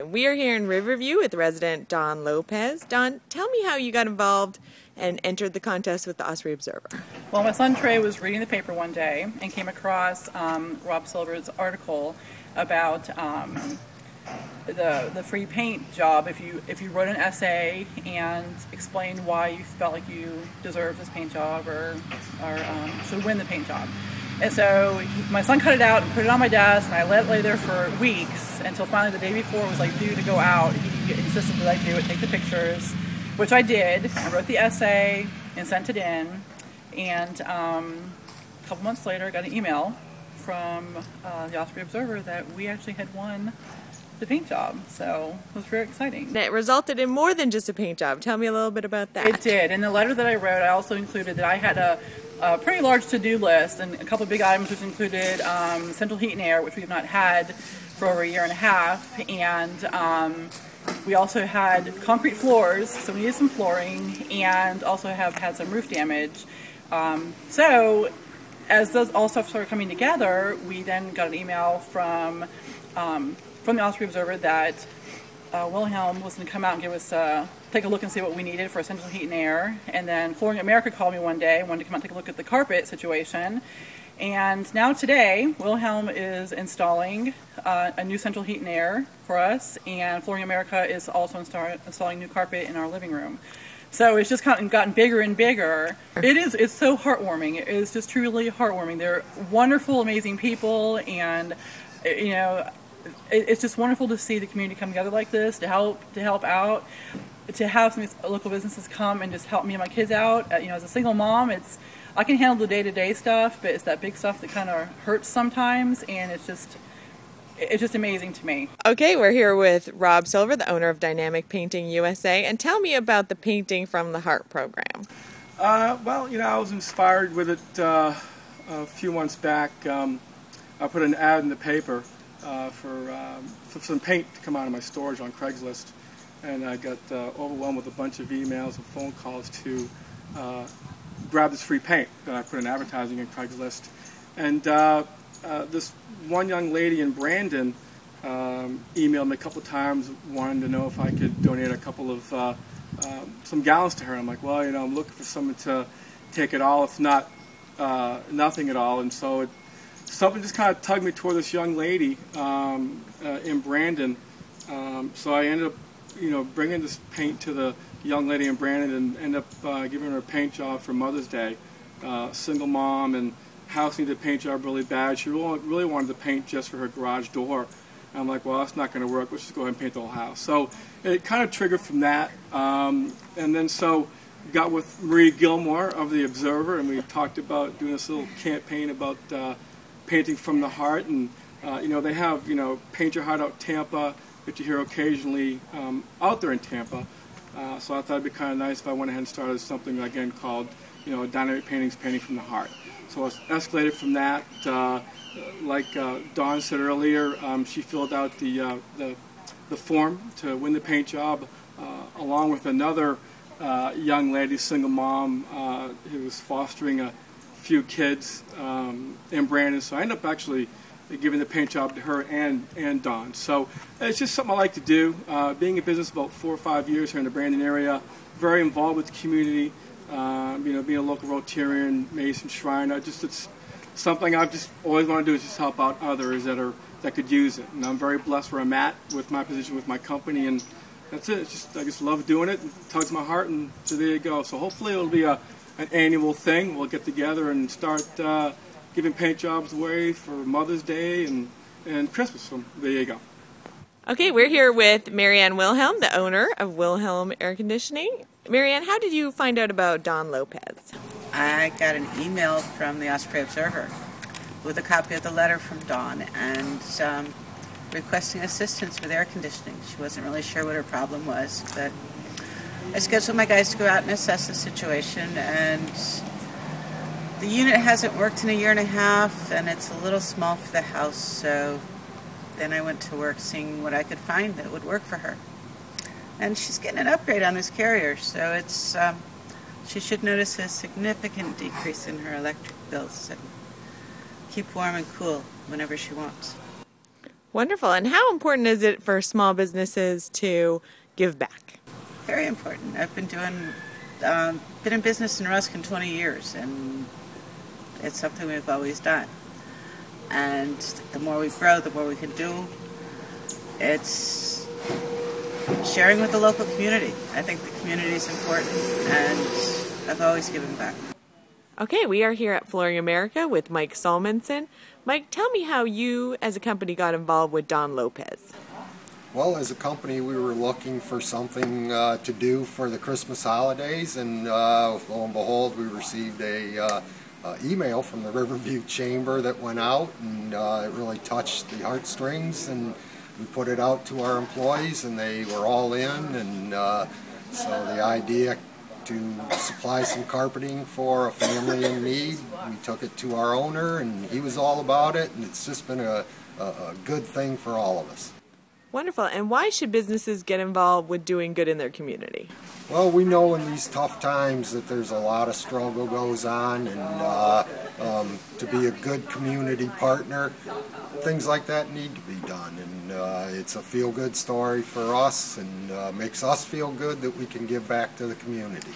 We are here in Riverview with resident Don Lopez. Don, tell me how you got involved and entered the contest with the Osprey Observer. Well, my son Trey was reading the paper one day and came across Rob Silver's article about the free paint job if you wrote an essay and explained why you felt like you deserved this paint job or should win the paint job. And so my son cut it out and put it on my desk, and I let it lay there for weeks until finally the day before it was like due to go out. He insisted that I do it, take the pictures, which I did. I wrote the essay and sent it in, and a couple months later I got an email from the Osprey Observer that we actually had won the paint job, so it was very exciting. It resulted in more than just a paint job. Tell me a little bit about that. It did. In the letter that I wrote, I also included that I had a pretty large to-do list and a couple of big items, which included central heat and air, which we have not had for over a year and a half, and we also had concrete floors, so we needed some flooring, and also have had some roof damage. So as those all stuff started coming together, we then got an email from the Osprey Observer that Wilhelm was going to come out and give us take a look and see what we needed for central heat and air. And then Flooring America called me one day, wanted to come out and take a look at the carpet situation. And now today, Wilhelm is installing a new central heat and air for us, and Flooring America is also installing new carpet in our living room. So it's just kind of gotten bigger and bigger. It's so heartwarming. It is just truly heartwarming. They're wonderful, amazing people, and you know, it's just wonderful to see the community come together like this to help out, to have some of these local businesses come and just help me and my kids out. You know, as a single mom, I can handle the day-to-day stuff, but it's that big stuff that kind of hurts sometimes, and it's just amazing to me. Okay, we're here with Rob Silver, the owner of Dynamic Painting USA, and tell me about the Painting from the Heart program. Well, you know, I was inspired with it a few months back. I put an ad in the paper for some paint to come out of my storage on Craigslist, and I got overwhelmed with a bunch of emails and phone calls to grab this free paint that I put in advertising in Craigslist. And this one young lady in Brandon emailed me a couple times, wanting to know if I could donate a couple of some gallons to her. I'm like, well, you know, I'm looking for someone to take it all, if not nothing at all. And so something just kind of tugged me toward this young lady in Brandon. So I ended up, you know, bringing this paint to the young lady in Brandon and ended up giving her a paint job for Mother's Day. Single mom, and house needed a paint job really bad. She really wanted the paint just for her garage door. And I'm like, well, that's not going to work. Let's just go ahead and paint the whole house. So it kind of triggered from that. And then so got with Marie Gilmore of the Observer, and we talked about doing this little campaign about painting from the heart. And you know, they have, you know, Paint Your Heart Out Tampa that you hear occasionally out there in Tampa. So I thought it'd be kind of nice if I went ahead and started something again called, you know, Dynamic Paintings, Painting from the Heart. So it's escalated from that. Like Dawn said earlier, she filled out the form to win the paint job, along with another young lady, single mom, who was fostering a few kids in Brandon. So I ended up actually giving the paint job to her and Dawn. So it's just something I like to do. Being in business about 4 or 5 years here in the Brandon area, very involved with the community. You know, being a local Rotarian, Mason, Shriner, it's something I've just always wanted to do, is just help out others that could use it. And I'm very blessed where I'm at with my position with my company, and that's it. I just love doing it. It tugs my heart, and so there you go. So hopefully it'll be an annual thing. We'll get together and start giving paint jobs away for Mother's Day and Christmas. So there you go. Okay, we're here with Marianne Wilhelm, the owner of Wilhelm Air Conditioning. Marianne, how did you find out about Don Lopez? I got an email from the Osprey Observer with a copy of the letter from Dawn and requesting assistance with air conditioning. She wasn't really sure what her problem was, but I scheduled my guys to go out and assess the situation, and the unit hasn't worked in a year and a half, and it's a little small for the house, so then I went to work seeing what I could find that would work for her. And she's getting an upgrade on this carrier, so she should notice a significant decrease in her electric bills and keep warm and cool whenever she wants. Wonderful. And how important is it for small businesses to give back? Very important. I've been in business in Ruskin 20 years, and it's something we've always done. And the more we grow, the more we can do. It's sharing with the local community. I think the community is important, and I've always given back. Okay, we are here at Flooring America with Mike Solmonson. Mike, tell me how you as a company got involved with Don Lopez. Well, as a company, we were looking for something to do for the Christmas holidays, and lo and behold, we received a email from the Riverview Chamber that went out, and it really touched the heartstrings, and we put it out to our employees, and they were all in, and so the idea to supply some carpeting for a family in need, we took it to our owner, and he was all about it, and it's just been a good thing for all of us. Wonderful. And why should businesses get involved with doing good in their community? Well, we know in these tough times that there's a lot of struggle goes on, and to be a good community partner, things like that need to be done. And it's a feel-good story for us, and makes us feel good that we can give back to the community.